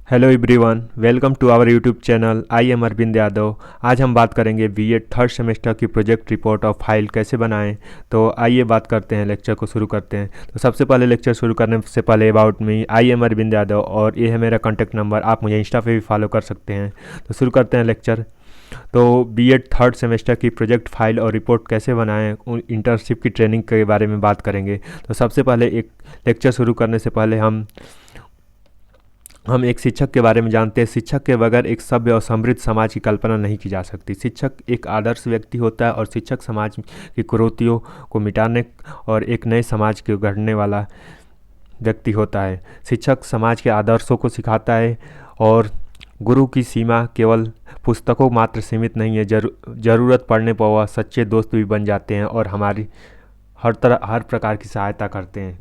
Hello everyone, welcome to our YouTube channel. I am Arvind Yadav. आज हम बात करेंगे बीएड थर्ड सेमेस्टर की प्रोजेक्ट रिपोर्ट और फाइल कैसे बनाएं। तो आइए बात करते हैं, लेक्चर को शुरू करते हैं। तो सबसे पहले लेक्चर शुरू करने से पहले about me, I am Arvind Yadav और ये है मेरा कॉन्टैक्ट नंबर। आप मुझे इंस्टा पे भी फॉलो कर सकते हैं। तो शुरू करते हैं लेक्चर। तो बीएड थर्ड सेमेस्टर की प्रोजेक्ट फाइल और रिपोर्ट कैसे बनाएं, उन इंटर्नशिप की ट्रेनिंग के बारे में बात करेंगे। तो सबसे पहले एक लेक्चर शुरू करने से पहले हम एक शिक्षक के बारे में जानते हैं। शिक्षक के बगैर एक सभ्य और समृद्ध समाज की कल्पना नहीं की जा सकती। शिक्षक एक आदर्श व्यक्ति होता है और शिक्षक समाज की कुरीतियों को मिटाने और एक नए समाज को गढ़ने वाला व्यक्ति होता है। शिक्षक समाज के आदर्शों को सिखाता है और गुरु की सीमा केवल पुस्तकों मात्र सीमित नहीं है। ज़रूरत पड़ने पर वह सच्चे दोस्त भी बन जाते हैं और हमारी हर प्रकार की सहायता करते हैं।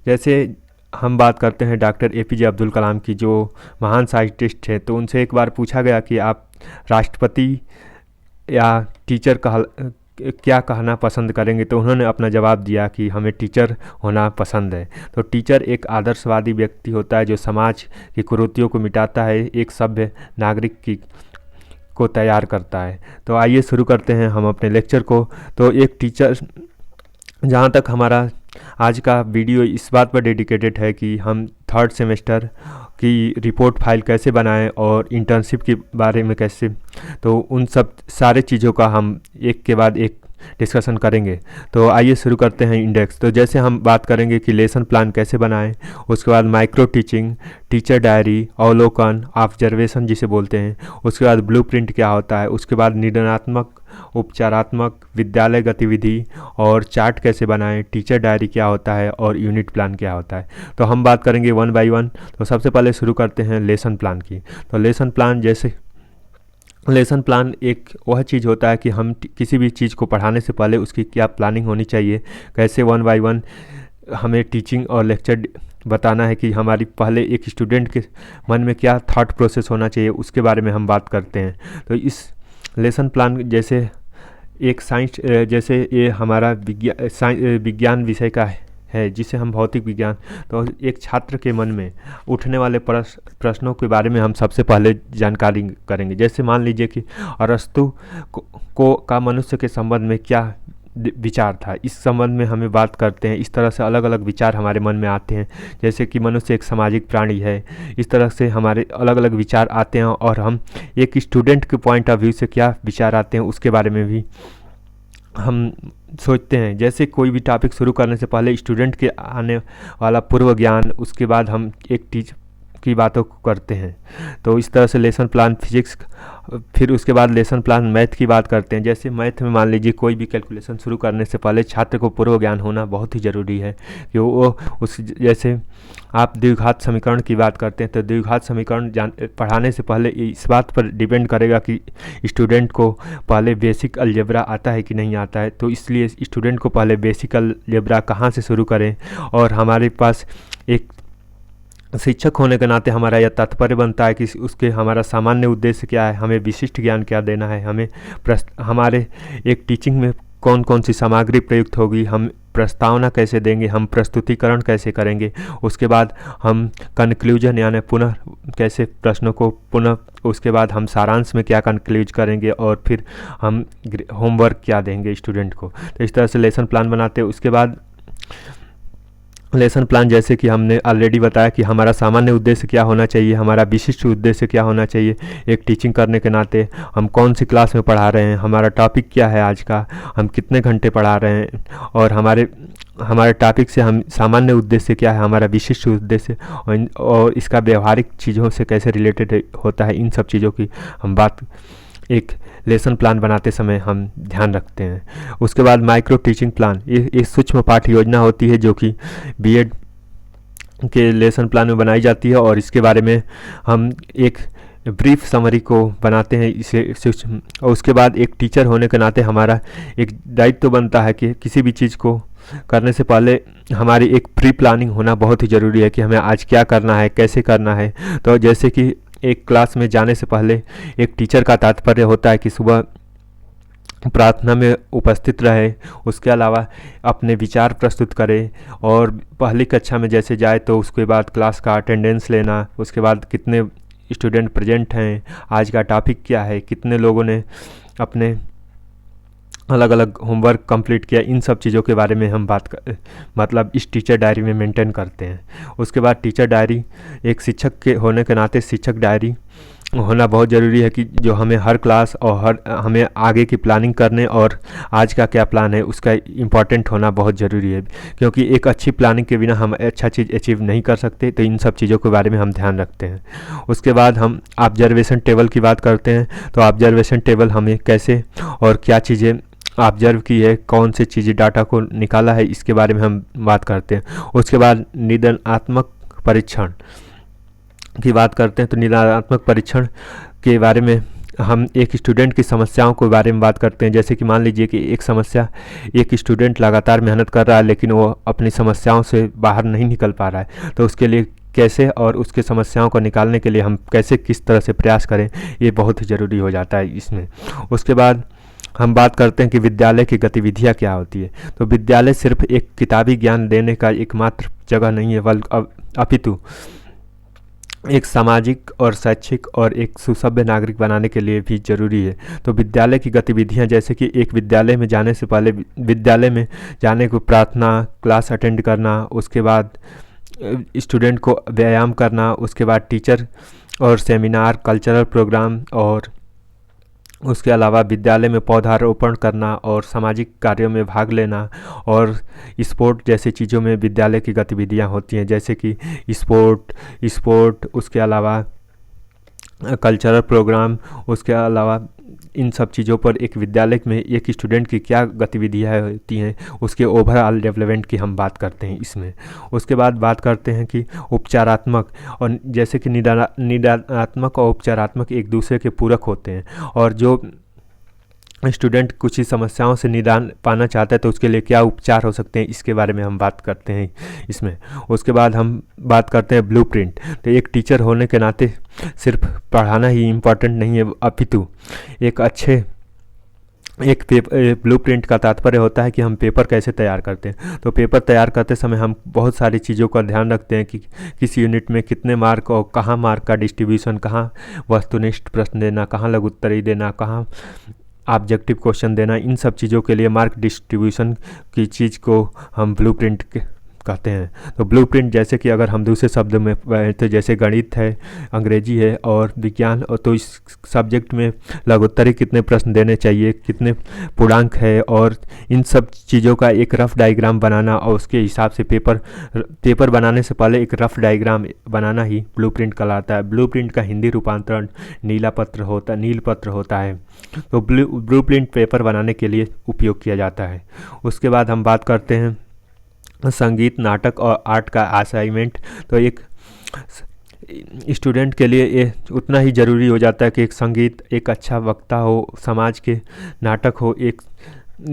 जैसे हम बात करते हैं डॉक्टर एपीजे अब्दुल कलाम की, जो महान साइंटिस्ट है। तो उनसे एक बार पूछा गया कि आप राष्ट्रपति या टीचर क्या कहना पसंद करेंगे। तो उन्होंने अपना जवाब दिया कि हमें टीचर होना पसंद है। तो टीचर एक आदर्शवादी व्यक्ति होता है जो समाज की कुरीतियों को मिटाता है, एक सभ्य नागरिक को तैयार करता है। तो आइए शुरू करते हैं हम अपने लेक्चर को। तो एक टीचर, जहाँ तक हमारा आज का वीडियो इस बात पर डेडिकेटेड है कि हम थर्ड सेमेस्टर की रिपोर्ट फाइल कैसे बनाएं और इंटर्नशिप के बारे में कैसे, तो उन सब सारे चीज़ों का हम एक के बाद एक डिस्कशन करेंगे। तो आइए शुरू करते हैं इंडेक्स। तो जैसे हम बात करेंगे कि लेसन प्लान कैसे बनाएं, उसके बाद माइक्रो टीचिंग, टीचर डायरी, अवलोकन, ऑब्जर्वेशन जिसे बोलते हैं, उसके बाद ब्लूप्रिंट क्या होता है, उसके बाद निर्णयात्मक, उपचारात्मक, विद्यालय गतिविधि और चार्ट कैसे बनाएं, टीचर डायरी क्या होता है और यूनिट प्लान क्या होता है। तो हम बात करेंगे वन बाय वन। तो सबसे पहले शुरू करते हैं लेसन प्लान की। तो लेसन प्लान एक वह चीज़ होता है कि हम किसी भी चीज़ को पढ़ाने से पहले उसकी क्या प्लानिंग होनी चाहिए, कैसे वन बाय वन हमें टीचिंग और लेक्चर बताना है कि हमारी पहले एक स्टूडेंट के मन में क्या थॉट प्रोसेस होना चाहिए, उसके बारे में हम बात करते हैं। तो इस लेसन प्लान जैसे एक साइंस, जैसे ये हमारा विज्ञान विषय का है जिसे हम भौतिक विज्ञान, तो एक छात्र के मन में उठने वाले प्रश्नों के बारे में हम सबसे पहले जानकारी करेंगे। जैसे मान लीजिए कि अरस्तु का मनुष्य के संबंध में क्या विचार था, इस संबंध में हमें बात करते हैं। इस तरह से अलग अलग विचार हमारे मन में आते हैं। जैसे कि मनुष्य एक सामाजिक प्राणी है, इस तरह से हमारे अलग अलग विचार आते हैं और हम एक स्टूडेंट के पॉइंट ऑफ व्यू से क्या विचार आते हैं उसके बारे में भी हम सोचते हैं। जैसे कोई भी टॉपिक शुरू करने से पहले स्टूडेंट के आने वाला पूर्व ज्ञान, उसके बाद हम एक टीचर की बातों को करते हैं। तो इस तरह से लेसन प्लान फिजिक्स, फिर उसके बाद लेसन प्लान मैथ की बात करते हैं। जैसे मैथ में मान लीजिए कोई भी कैलकुलेशन शुरू करने से पहले छात्र को पूर्व ज्ञान होना बहुत ही ज़रूरी है कि वो उस, जैसे आप द्विघात समीकरण की बात करते हैं तो द्विघात समीकरण पढ़ाने से पहले इस बात पर डिपेंड करेगा कि स्टूडेंट को पहले बेसिक अलजेब्रा आता है कि नहीं आता है। तो इसलिए स्टूडेंट को पहले बेसिक अलजेब्रा कहाँ से शुरू करें, और हमारे पास एक शिक्षक होने के नाते हमारा यह तात्पर्य बनता है कि उसके हमारा सामान्य उद्देश्य क्या है, हमें विशिष्ट ज्ञान क्या देना है, हमें हमारे एक टीचिंग में कौन कौन सी सामग्री प्रयुक्त होगी, हम प्रस्तावना कैसे देंगे, हम प्रस्तुतिकरण कैसे करेंगे, उसके बाद हम कंक्लूजन यानी पुनः कैसे प्रश्नों को पुनः, उसके बाद हम सारांश में क्या कंक्लूज करेंगे और फिर हम होमवर्क क्या देंगे स्टूडेंट को। तो इस तरह से लेसन प्लान बनाते हैं। उसके बाद लेसन प्लान, जैसे कि हमने ऑलरेडी बताया कि हमारा सामान्य उद्देश्य क्या होना चाहिए, हमारा विशिष्ट उद्देश्य क्या होना चाहिए एक टीचिंग करने के नाते, हम कौन सी क्लास में पढ़ा रहे हैं, हमारा टॉपिक क्या है आज का, हम कितने घंटे पढ़ा रहे हैं, और हमारे टॉपिक से हम सामान्य उद्देश्य क्या है, हमारा विशिष्ट उद्देश्य, और इसका व्यवहारिक चीज़ों से कैसे रिलेटेड होता है, इन सब चीज़ों की हम बात एक लेसन प्लान बनाते समय हम ध्यान रखते हैं। उसके बाद माइक्रो टीचिंग प्लान, ये सूक्ष्म पाठ्य योजना होती है जो कि बीएड के लेसन प्लान में बनाई जाती है, और इसके बारे में हम एक ब्रीफ समरी को बनाते हैं इसे सूक्ष्म। और उसके बाद एक टीचर होने के नाते हमारा एक दायित्व बनता है कि किसी भी चीज़ को करने से पहले हमारी एक प्री प्लानिंग होना बहुत ही ज़रूरी है कि हमें आज क्या करना है, कैसे करना है। तो जैसे कि एक क्लास में जाने से पहले एक टीचर का तात्पर्य होता है कि सुबह प्रार्थना में उपस्थित रहे, उसके अलावा अपने विचार प्रस्तुत करे, और पहली कक्षा में जैसे जाए तो उसके बाद क्लास का अटेंडेंस लेना, उसके बाद कितने स्टूडेंट प्रेजेंट हैं, आज का टॉपिक क्या है, कितने लोगों ने अपने अलग अलग होमवर्क कंप्लीट किया, इन सब चीज़ों के बारे में हम मतलब इस टीचर डायरी में मेंटेन करते हैं। उसके बाद टीचर डायरी, एक शिक्षक के होने के नाते शिक्षक डायरी होना बहुत ज़रूरी है कि जो हमें हर क्लास और हमें आगे की प्लानिंग करने और आज का क्या प्लान है उसका इम्पॉर्टेंट होना बहुत ज़रूरी है, क्योंकि एक अच्छी प्लानिंग के बिना हम अच्छा चीज़ अचीव नहीं कर सकते। तो इन सब चीज़ों के बारे में हम ध्यान रखते हैं। उसके बाद हम ऑब्जर्वेशन टेबल की बात करते हैं। तो ऑब्जर्वेशन टेबल हमें कैसे और क्या चीज़ें ऑब्जर्व की है, कौन सी चीज़ें डाटा को निकाला है, इसके बारे में हम बात करते हैं। उसके बाद निदानात्मक परीक्षण की बात करते हैं। तो निदानात्मक परीक्षण के बारे में हम एक स्टूडेंट की समस्याओं के बारे में बात करते हैं। जैसे कि मान लीजिए कि एक समस्या, एक स्टूडेंट लगातार मेहनत कर रहा है लेकिन वो अपनी समस्याओं से बाहर नहीं निकल पा रहा है, तो उसके लिए कैसे और उसके समस्याओं को निकालने के लिए हम कैसे किस तरह से प्रयास करें, ये बहुत ही ज़रूरी हो जाता है इसमें। उसके बाद हम बात करते हैं कि विद्यालय की गतिविधियाँ क्या होती है। तो विद्यालय सिर्फ एक किताबी ज्ञान देने का एकमात्र जगह नहीं है, बल्कि अपितु एक सामाजिक और शैक्षिक और एक सुसभ्य नागरिक बनाने के लिए भी ज़रूरी है। तो विद्यालय की गतिविधियां, जैसे कि एक विद्यालय में जाने से पहले विद्यालय में जाने को प्रार्थना, क्लास अटेंड करना, उसके बाद स्टूडेंट को व्यायाम करना, उसके बाद टीचर और सेमिनार, कल्चरल प्रोग्राम, और उसके अलावा विद्यालय में पौधारोपण करना और सामाजिक कार्यों में भाग लेना, और स्पोर्ट जैसी चीज़ों में विद्यालय की गतिविधियां होती हैं, जैसे कि स्पोर्ट, उसके अलावा कल्चरल प्रोग्राम, उसके अलावा इन सब चीज़ों पर एक विद्यालय में एक स्टूडेंट की क्या गतिविधियाँ होती हैं, उसके ओवरऑल डेवलपमेंट की हम बात करते हैं इसमें। उसके बाद बात करते हैं कि उपचारात्मक, और जैसे कि निदानात्मक और उपचारात्मक एक दूसरे के पूरक होते हैं, और जो स्टूडेंट कुछ ही समस्याओं से निदान पाना चाहता है तो उसके लिए क्या उपचार हो सकते हैं, इसके बारे में हम बात करते हैं इसमें। उसके बाद हम बात करते हैं ब्लूप्रिंट। तो एक टीचर होने के नाते सिर्फ पढ़ाना ही इम्पोर्टेंट नहीं है, अपितु एक ब्लूप्रिंट का तात्पर्य होता है कि हम पेपर कैसे तैयार करते हैं। तो पेपर तैयार करते समय हम बहुत सारी चीज़ों का ध्यान रखते हैं कि किस यूनिट में कितने मार्क और कहाँ मार्क का डिस्ट्रीब्यूशन, कहाँ वस्तुनिष्ठ प्रश्न देना, कहाँ लघु उत्तरीय देना, कहाँ ऑब्जेक्टिव क्वेश्चन देना, इन सब चीज़ों के लिए मार्क डिस्ट्रीब्यूशन की चीज़ को हम ब्लूप्रिंट कहते हैं। तो ब्लूप्रिंट, जैसे कि अगर हम दूसरे शब्द में तो जैसे गणित है, अंग्रेजी है और विज्ञान, और तो इस सब्जेक्ट में लघुत्तरी कितने प्रश्न देने चाहिए, कितने पूर्णांक है, और इन सब चीज़ों का एक रफ़ डायग्राम बनाना, और उसके हिसाब से पेपर बनाने से पहले एक रफ़ डायग्राम बनाना ही ब्लूप्रिंट कहलाता है। ब्लूप्रिंट का हिंदी रूपांतरण नील पत्र होता है। तो ब्लूप्रिंट पेपर बनाने के लिए उपयोग किया जाता है। उसके बाद हम बात करते हैं संगीत, नाटक और आर्ट का असाइनमेंट। तो एक स्टूडेंट के लिए ये उतना ही ज़रूरी हो जाता है कि एक संगीत, एक अच्छा वक्ता हो, समाज के नाटक हो, एक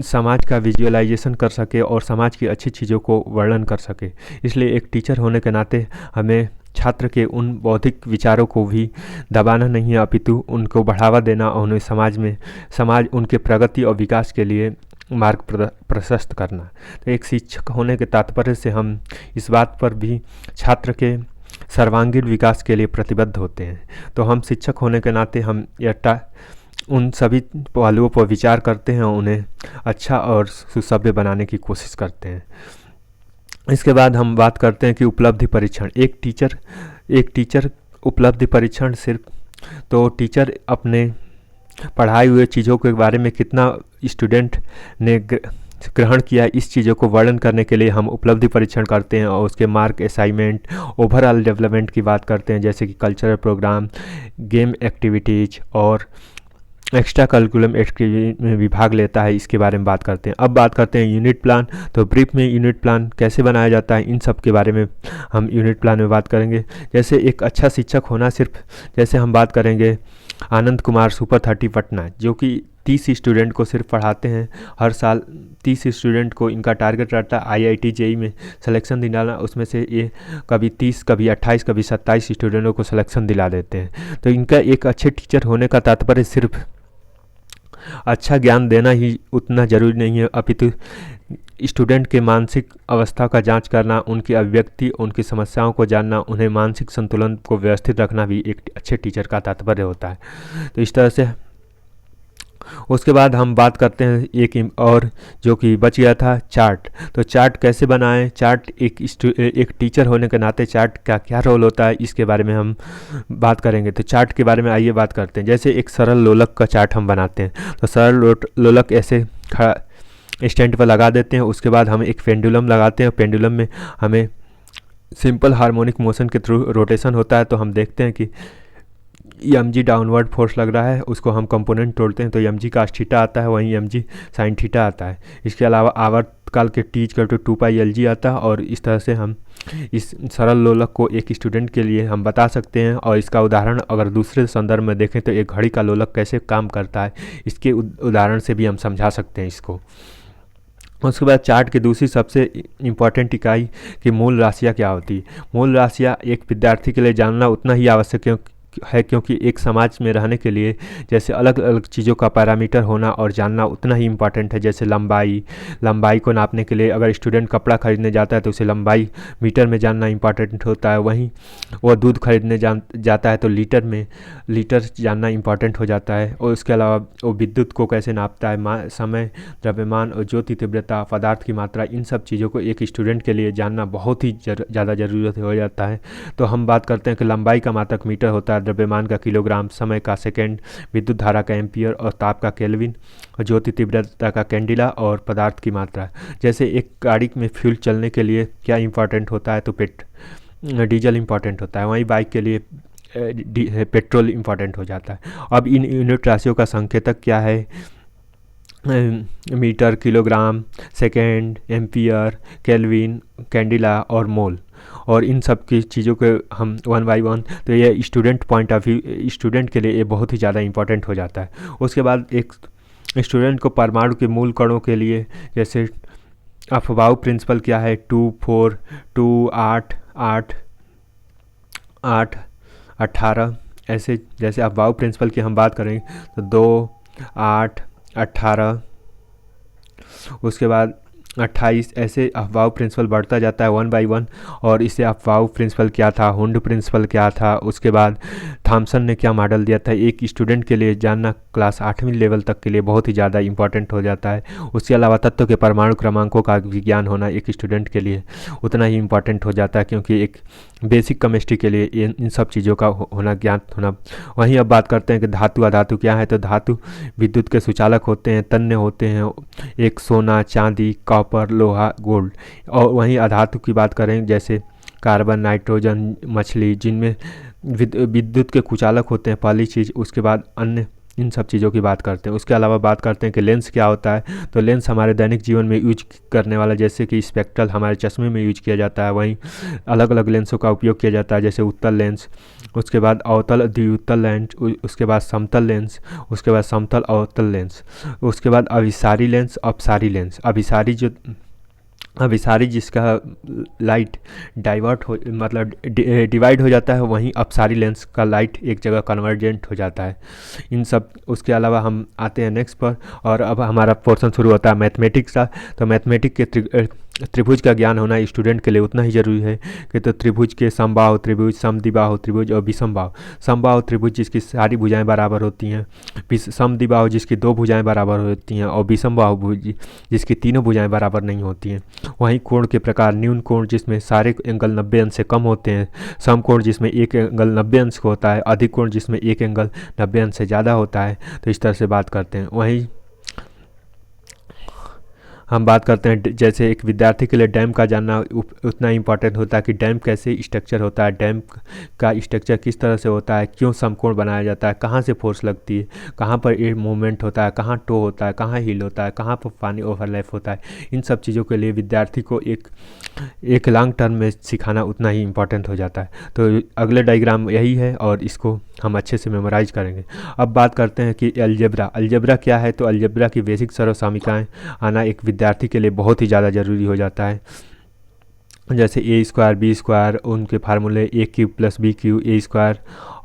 समाज का विजुअलाइजेशन कर सके और समाज की अच्छी चीज़ों को वर्णन कर सके। इसलिए एक टीचर होने के नाते हमें छात्र के उन बौद्धिक विचारों को भी दबाना नहीं है, अपितु उनको बढ़ावा देना और उन्हें समाज उनके प्रगति और विकास के लिए मार्ग प्रशस्त करना। तो एक शिक्षक होने के तात्पर्य से हम इस बात पर भी छात्र के सर्वांगीण विकास के लिए प्रतिबद्ध होते हैं। तो हम शिक्षक होने के नाते हम उन सभी पहलुओं पर विचार करते हैं और उन्हें अच्छा और सुसभ्य बनाने की कोशिश करते हैं। इसके बाद हम बात करते हैं कि उपलब्धि परीक्षण। एक टीचर उपलब्धि परीक्षण तो टीचर अपने पढ़ाई हुए चीज़ों के बारे में कितना स्टूडेंट ने ग्रहण किया, इस चीज़ों को वर्णन करने के लिए हम उपलब्धि परीक्षण करते हैं, और उसके मार्क, असाइनमेंट, ओवरऑल डेवलपमेंट की बात करते हैं, जैसे कि कल्चरल प्रोग्राम, गेम एक्टिविटीज़ और एक्स्ट्रा करिकुलम एक्टिविटी में भी भाग लेता है, इसके बारे में बात करते हैं। अब बात करते हैं यूनिट प्लान। तो ब्रीफ में यूनिट प्लान कैसे बनाया जाता है, इन सब के बारे में हम यूनिट प्लान में बात करेंगे। जैसे एक अच्छा शिक्षक होना जैसे हम बात करेंगे आनंद कुमार सुपर 30 पटना, जो कि 30 स्टूडेंट को सिर्फ पढ़ाते हैं हर साल। 30 स्टूडेंट को इनका टारगेट रहता है IIT JEE में सिलेक्शन दिलाना। उसमें से ये कभी 30, कभी 28, कभी 27 स्टूडेंटों को सिलेक्शन दिला देते हैं। तो इनका एक अच्छे टीचर होने का तात्पर्य सिर्फ अच्छा ज्ञान देना ही उतना ज़रूरी नहीं है, अपितु स्टूडेंट के मानसिक अवस्था का जांच करना, उनकी अभिव्यक्ति, उनकी समस्याओं को जानना, उन्हें मानसिक संतुलन को व्यवस्थित रखना भी एक अच्छे टीचर का तात्पर्य होता है। तो इस तरह से उसके बाद हम बात करते हैं एक और जो कि बच गया था, चार्ट। तो चार्ट कैसे बनाएं, चार्ट एक टीचर होने के नाते चार्ट का क्या रोल होता है, इसके बारे में हम बात करेंगे। तो चार्ट के बारे में आइए बात करते हैं। जैसे एक सरल लोलक का चार्ट हम बनाते हैं, तो सरल लोलक ऐसे खड़ा स्टैंड पर लगा देते हैं। उसके बाद हम एक पेंडुलम लगाते हैं, पेंडुलम में हमें सिंपल हार्मोनिक मोशन के थ्रू रोटेशन होता है। तो हम देखते हैं कि mg डाउनवर्ड फोर्स लग रहा है, उसको हम कंपोनेंट तोड़ते हैं तो mg cos थीटा आता है, वहीं mg sin थीटा आता है। इसके अलावा आवर्तकाल के t = 2π आता है। और इस तरह से हम इस सरल लोलक को एक स्टूडेंट के लिए हम बता सकते हैं। और इसका उदाहरण अगर दूसरे संदर्भ में देखें तो एक घड़ी का लोलक कैसे काम करता है, इसके उदाहरण से भी हम समझा सकते हैं इसको। उसके बाद चार्ट की दूसरी सबसे इम्पॉर्टेंट इकाई कि मूल राशियाँ क्या होती है। मूल राशियाँ एक विद्यार्थी के लिए जानना उतना ही आवश्यक है, क्योंकि एक समाज में रहने के लिए जैसे अलग अलग चीज़ों का पैरामीटर होना और जानना उतना ही इम्पॉर्टेंट है। जैसे लंबाई को नापने के लिए अगर स्टूडेंट कपड़ा खरीदने जाता है तो उसे लंबाई मीटर में जानना इम्पॉर्टेंट होता है। वहीं वो दूध खरीदने जाता है तो लीटर जानना इम्पॉर्टेंट हो जाता है। और उसके अलावा वो विद्युत को कैसे नापता है, समय, द्रव्यमान और ज्योति तीव्रता, पदार्थ की मात्रा, इन सब चीज़ों को एक स्टूडेंट के लिए जानना बहुत ही ज़्यादा ज़रूरत हो जाता है। तो हम बात करते हैं कि लंबाई का मात्रक मीटर होता है, द्रव्यमान का किलोग्राम, समय का सेकंड, विद्युत धारा का एम्पियर और ताप का केल्विन, और ज्योति तीव्रता का कैंडिला और पदार्थ की मात्रा। जैसे एक गाड़ी में फ्यूल चलने के लिए क्या इंपॉर्टेंट होता है, तो डीजल इंपॉर्टेंट होता है। वहीं बाइक के लिए पेट्रोल इंपॉर्टेंट हो जाता है। अब इन यूनिट राशियों का संकेतक क्या है, metre, kilogram, second, ampere, kelvin, candela और मोल। और इन सब की चीज़ों को हम 1 बाय 1, तो ये student point of view, student के लिए ये बहुत ही ज़्यादा इंपॉर्टेंट हो जाता है। उसके बाद एक स्टूडेंट को परमाणु के मूल कणों के लिए जैसे अफबाऊ प्रिंसिपल क्या है, 2, 4, 2, 8, 8, 8, 18, ऐसे जैसे अफबाऊ प्रिंसिपल की हम बात करें तो 2, 8, 18, उसके बाद 28, ऐसे अफबाऊ प्रिंसिपल बढ़ता जाता है 1 बाय 1। और इससे अफबाऊ प्रिंसिपल क्या था, हुंड प्रिंसिपल क्या था, उसके बाद थॉमसन ने क्या मॉडल दिया था, एक स्टूडेंट के लिए जानना क्लास 8वीं लेवल तक के लिए बहुत ही ज़्यादा इंपॉर्टेंट हो जाता है। उसके अलावा तत्व के परमाणु क्रमांकों का विज्ञान होना एक स्टूडेंट के लिए उतना ही इंपॉर्टेंट हो जाता है, क्योंकि एक बेसिक केमिस्ट्री के लिए इन सब चीज़ों का होना, ज्ञान होना। वहीं अब बात करते हैं कि धातु अधातु क्या है। तो धातु विद्युत के सुचालक होते हैं, तन्य होते हैं, एक सोना, चांदी, कॉपर, लोहा, गोल्ड। और वहीं अधातु की बात करें जैसे कार्बन, नाइट्रोजन, मछली, जिनमें विद्युत के कुचालक होते हैं पहली चीज़। उसके बाद अन्य इन सब चीज़ों की बात करते हैं। उसके अलावा बात करते हैं कि लेंस क्या होता है। तो लेंस हमारे दैनिक जीवन में यूज करने वाला, जैसे कि स्पेक्ट्रल हमारे चश्मे में यूज किया जाता है, वहीं अलग अलग लेंसों का उपयोग किया जाता है, जैसे उत्तल लेंस, उसके बाद अवतल द्विउत्तल लेंस, उसके बाद समतल लेंस, उसके बाद समतल अवतल लेंस, उसके बाद अभिसारी लेंस, अपसारी लेंस। अभिसारी जिसका लाइट डाइवर्ट हो, मतलब डिवाइड हो जाता है, वहीं अपसारी लेंस का लाइट एक जगह कन्वर्जेंट हो जाता है। इन सब, उसके अलावा हम आते हैं नेक्स्ट पर, और अब हमारा पोर्शन शुरू होता है मैथमेटिक्स का। तो मैथमेटिक्स के त्रिभुज का ज्ञान होना स्टूडेंट के लिए उतना ही जरूरी है कि तो त्रिभुज के समबाहु त्रिभुज, समद्विबाहु त्रिभुज और विषमबाहु। समबाहु त्रिभुज जिसकी सारी भुजाएं बराबर होती हैं, समद्विबाहु जिसकी 2 भुजाएं बराबर होती हैं, और विषमबाहु भुज जिसकी तीनों भुजाएं बराबर नहीं होती हैं। वहीं कोण के प्रकार, न्यून कोण जिसमें सारे एंगल 90 अंश से कम होते हैं, समकोण जिसमें एक एंगल 90 अंश का होता है, अधिक कोण जिसमें एक एंगल 90 अंश से ज़्यादा होता है। तो इस तरह से बात करते हैं। वहीं हम बात करते हैं जैसे एक विद्यार्थी के लिए डैम का जानना उतना इम्पॉर्टेंट होता है कि डैम कैसे स्ट्रक्चर होता है, डैम का स्ट्रक्चर किस तरह से होता है, क्यों समकोण बनाया जाता है, कहाँ से फोर्स लगती है, कहाँ पर एयर मूवमेंट होता है, कहाँ टो होता है, कहाँ हिल होता है, कहाँ पर पानी ओवरलैप होता है। इन सब चीज़ों के लिए विद्यार्थी को एक लॉन्ग टर्म में सिखाना उतना ही इम्पॉर्टेंट हो जाता है। तो अगले डायग्राम यही है और इसको हम अच्छे से मेमोराइज करेंगे। अब बात करते हैं कि अलजेब्रा क्या है। तो अलजेब्रा की बेसिक सर्वसमीकाएँ आना एक विद्यार्थी के लिए बहुत ही ज़्यादा ज़रूरी हो जाता है। जैसे a² b², उनके फार्मूले a³ + b³ a²,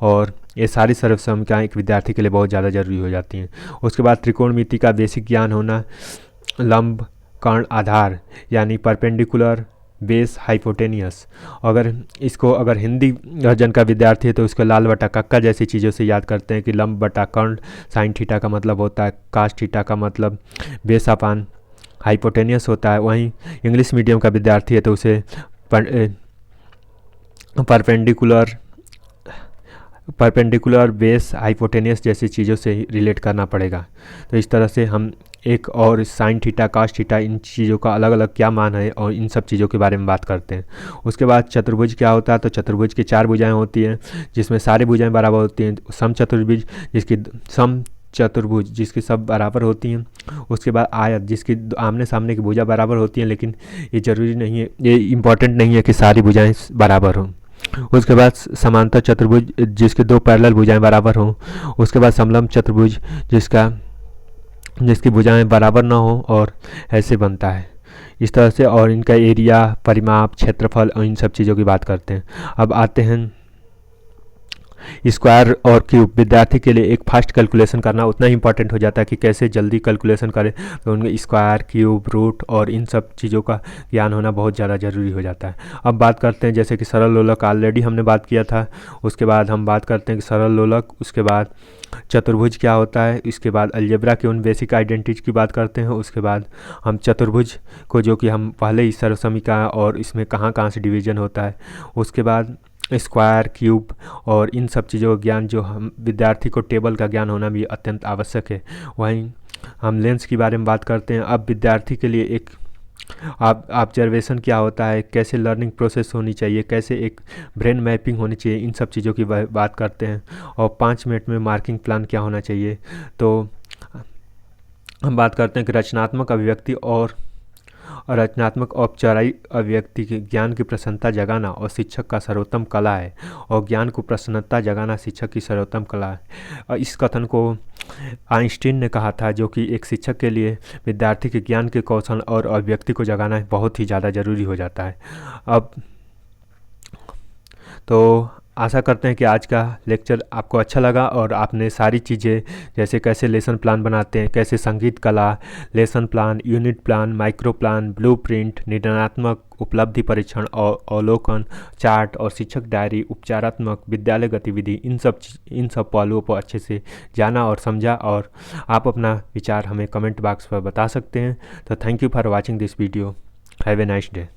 और ये सारी सर्वसमिकाएँ एक विद्यार्थी के लिए बहुत ज़्यादा ज़रूरी हो जाती हैं। उसके बाद त्रिकोणमिति का बेसिक ज्ञान होना, लंब, कर्ण, आधार यानी परपेंडिकुलर, बेस, हाइपोटेनियस। अगर हिंदी वर्जन का विद्यार्थी है तो उसको लाल बटा कक्का जैसी चीज़ों से याद करते हैं कि लंब बटा कर्ण, साइन थीटा का मतलब होता है कास थीटा का मतलब बेस अपान हाइपोटेनियस होता है। वहीं इंग्लिश मीडियम का विद्यार्थी है तो उसे परपेंडिकुलर, बेस, हाइपोटेनियस जैसी चीज़ों से रिलेट करना पड़ेगा। तो इस तरह से हम एक और साइन थीटा, कास थीटा, इन चीज़ों का अलग अलग क्या मान है और इन सब चीज़ों के बारे में बात करते हैं। उसके बाद चतुर्भुज क्या होता है, तो चतुर्भुज की 4 भुजाएं होती हैं जिसमें सारी भुजाएं बराबर होती हैं। सम चतुर्भुज जिसकी सब बराबर होती हैं। उसके बाद आयत जिसकी आमने सामने की भुजा बराबर होती हैं, लेकिन ये ज़रूरी नहीं है, ये इम्पॉर्टेंट नहीं है कि सारी भुजाएं बराबर हों। उसके बाद समांतर चतुर्भुज जिसके 2 पैरेलल भुजाएं बराबर हों। उसके बाद समलंब चतुर्भुज जिसकी भुजाएं बराबर ना हो और ऐसे बनता है इस तरह से। और इनका एरिया, परिमाप, क्षेत्रफल और इन सब चीज़ों की बात करते हैं। अब आते हैं स्क्वायर और क्यूब। विद्यार्थी के लिए एक फास्ट कैलकुलेशन करना उतना ही इंपॉर्टेंट हो जाता है कि कैसे जल्दी कैलकुलेशन करें, तो उनके स्क्वायर, क्यूब, रूट और इन सब चीज़ों का ज्ञान होना बहुत ज़्यादा ज़रूरी हो जाता है। अब बात करते हैं जैसे कि सरल लोलक, ऑलरेडी हमने बात किया था। उसके बाद हम बात करते हैं कि सरल लोलक, उसके बाद चतुर्भुज क्या होता है, इसके बाद अलजेब्रा के उन बेसिक आइडेंटिटीज की बात करते हैं। उसके बाद हम चतुर्भुज को, जो कि हम पहले ही सर्वसमिका और इसमें कहाँ कहाँ से डिवीजन होता है, उसके बाद स्क्वायर, क्यूब और इन सब चीज़ों का ज्ञान, जो हम विद्यार्थी को टेबल का ज्ञान होना भी अत्यंत आवश्यक है। वहीं हम लेंस के बारे में बात करते हैं। अब विद्यार्थी के लिए एक ऑब्जर्वेशन क्या होता है, कैसे लर्निंग प्रोसेस होनी चाहिए, कैसे एक ब्रेन मैपिंग होनी चाहिए, इन सब चीज़ों की बात करते हैं। और 5 मिनट में मार्किंग प्लान क्या होना चाहिए। तो हम बात करते हैं कि रचनात्मक अभिव्यक्ति और रचनात्मक औपचारिक अभिव्यक्ति के ज्ञान की प्रसन्नता जगाना और शिक्षक का सर्वोत्तम कला है, और ज्ञान को प्रसन्नता जगाना शिक्षक की सर्वोत्तम कला है। और इस कथन को आइंस्टीन ने कहा था, जो कि एक शिक्षक के लिए विद्यार्थी के ज्ञान के कौशल और अभिव्यक्ति को जगाना बहुत ही ज़्यादा ज़रूरी हो जाता है। अब तो आशा करते हैं कि आज का लेक्चर आपको अच्छा लगा और आपने सारी चीज़ें, जैसे कैसे लेसन प्लान बनाते हैं, कैसे संगीत कला, lesson plan, unit plan, micro plan, blueprint, निर्णयात्मक उपलब्धि परीक्षण और अवलोकन, चार्ट और शिक्षक डायरी, उपचारात्मक विद्यालय गतिविधि, इन सब पहलुओं पर अच्छे से जाना और समझा। और आप अपना विचार हमें कमेंट बॉक्स पर बता सकते हैं। तो thank you for watching this video. Have a nice day.